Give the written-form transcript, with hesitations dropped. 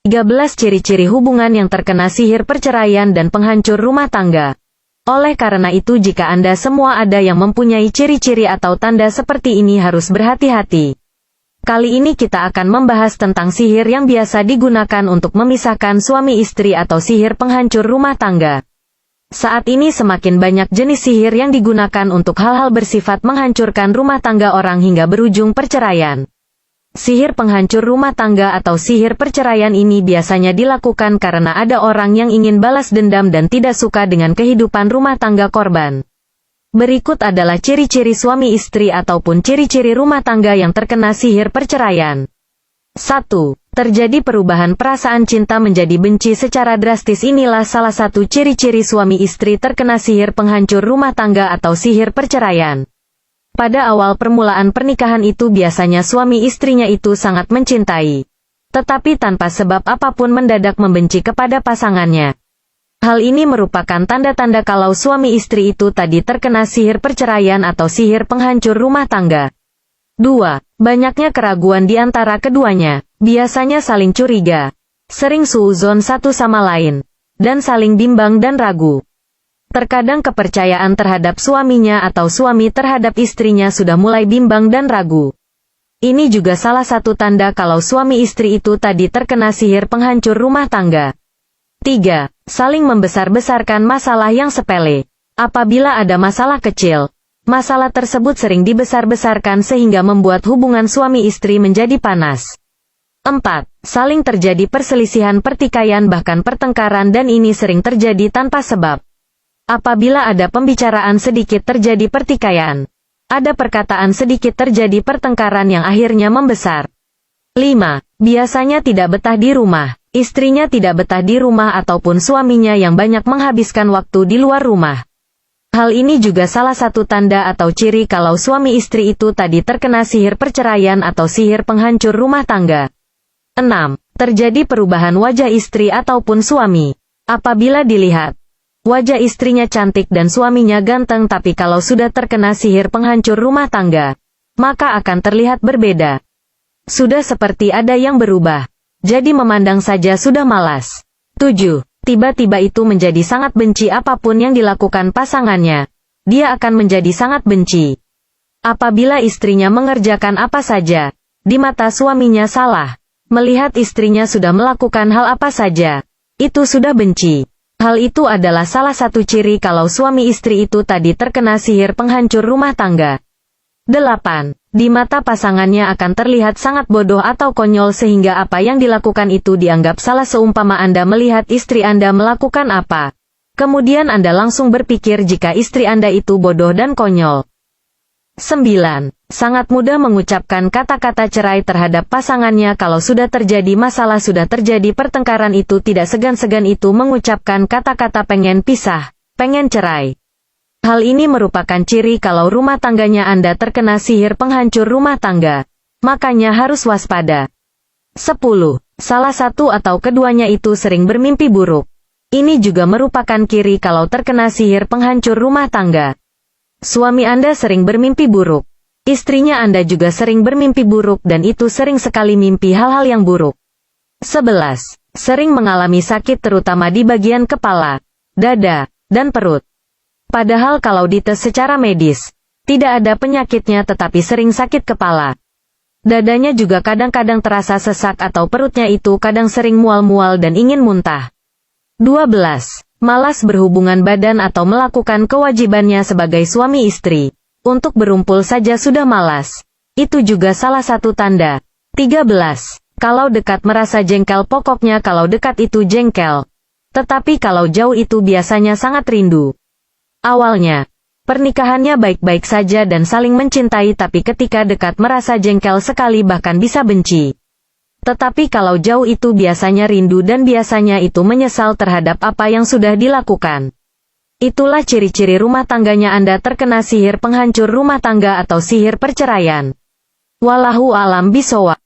13 ciri-ciri hubungan yang terkena sihir perceraian dan penghancur rumah tangga. Oleh karena itu jika Anda semua ada yang mempunyai ciri-ciri atau tanda seperti ini harus berhati-hati. Kali ini kita akan membahas tentang sihir yang biasa digunakan untuk memisahkan suami istri atau sihir penghancur rumah tangga. Saat ini semakin banyak jenis sihir yang digunakan untuk hal-hal bersifat menghancurkan rumah tangga orang hingga berujung perceraian. Sihir penghancur rumah tangga atau sihir perceraian ini biasanya dilakukan karena ada orang yang ingin balas dendam dan tidak suka dengan kehidupan rumah tangga korban. Berikut adalah ciri-ciri suami istri ataupun ciri-ciri rumah tangga yang terkena sihir perceraian. 1. Terjadi perubahan perasaan cinta menjadi benci secara drastis. Inilah salah satu ciri-ciri suami istri terkena sihir penghancur rumah tangga atau sihir perceraian. Pada awal permulaan pernikahan itu biasanya suami istrinya itu sangat mencintai. Tetapi tanpa sebab apapun mendadak membenci kepada pasangannya. Hal ini merupakan tanda-tanda kalau suami istri itu tadi terkena sihir perceraian atau sihir penghancur rumah tangga. 2. Banyaknya keraguan di antara keduanya. Biasanya saling curiga, sering suuzon satu sama lain, dan saling bimbang dan ragu. Terkadang kepercayaan terhadap suaminya atau suami terhadap istrinya sudah mulai bimbang dan ragu. Ini juga salah satu tanda kalau suami istri itu tadi terkena sihir penghancur rumah tangga. 3. Saling membesar-besarkan masalah yang sepele. Apabila ada masalah kecil, masalah tersebut sering dibesar-besarkan sehingga membuat hubungan suami istri menjadi panas. 4. Saling terjadi perselisihan pertikaian bahkan pertengkaran dan ini sering terjadi tanpa sebab. Apabila ada pembicaraan sedikit terjadi pertikaian. Ada perkataan sedikit terjadi pertengkaran yang akhirnya membesar. 5. Biasanya tidak betah di rumah. Istrinya tidak betah di rumah ataupun suaminya yang banyak menghabiskan waktu di luar rumah. Hal ini juga salah satu tanda atau ciri kalau suami istri itu tadi terkena sihir perceraian atau sihir penghancur rumah tangga. 6. Terjadi perubahan wajah istri ataupun suami. Apabila dilihat, wajah istrinya cantik dan suaminya ganteng tapi kalau sudah terkena sihir penghancur rumah tangga, maka akan terlihat berbeda. Sudah seperti ada yang berubah. Jadi memandang saja sudah malas. 7. Tiba-tiba itu menjadi sangat benci apapun yang dilakukan pasangannya. Dia akan menjadi sangat benci. Apabila istrinya mengerjakan apa saja, di mata suaminya salah. Melihat istrinya sudah melakukan hal apa saja, itu sudah benci. Hal itu adalah salah satu ciri kalau suami istri itu tadi terkena sihir penghancur rumah tangga. 8. Di mata pasangannya akan terlihat sangat bodoh atau konyol sehingga apa yang dilakukan itu dianggap salah seumpama Anda melihat istri Anda melakukan apa. Kemudian Anda langsung berpikir jika istri Anda itu bodoh dan konyol. 9. Sangat mudah mengucapkan kata-kata cerai terhadap pasangannya kalau sudah terjadi masalah sudah terjadi pertengkaran itu tidak segan-segan itu mengucapkan kata-kata pengen pisah, pengen cerai. Hal ini merupakan ciri kalau rumah tangganya Anda terkena sihir penghancur rumah tangga. Makanya harus waspada. 10. Salah satu atau keduanya itu sering bermimpi buruk. Ini juga merupakan ciri kalau terkena sihir penghancur rumah tangga. Suami Anda sering bermimpi buruk. Istrinya Anda juga sering bermimpi buruk dan itu sering sekali mimpi hal-hal yang buruk. 11. Sering mengalami sakit terutama di bagian kepala, dada, dan perut. Padahal kalau dites secara medis, tidak ada penyakitnya tetapi sering sakit kepala. Dadanya juga kadang-kadang terasa sesak atau perutnya itu kadang sering mual-mual dan ingin muntah. 12. Malas berhubungan badan atau melakukan kewajibannya sebagai suami istri. Untuk berumpul saja sudah malas. Itu juga salah satu tanda. 13. Kalau dekat merasa jengkel pokoknya kalau dekat itu jengkel. Tetapi kalau jauh itu biasanya sangat rindu. Awalnya, pernikahannya baik-baik saja dan saling mencintai tapi ketika dekat merasa jengkel sekali bahkan bisa benci. Tetapi kalau jauh itu biasanya rindu dan biasanya itu menyesal terhadap apa yang sudah dilakukan. Itulah ciri-ciri rumah tangganya Anda terkena sihir penghancur rumah tangga atau sihir perceraian. Wallahu a'lam bishawab.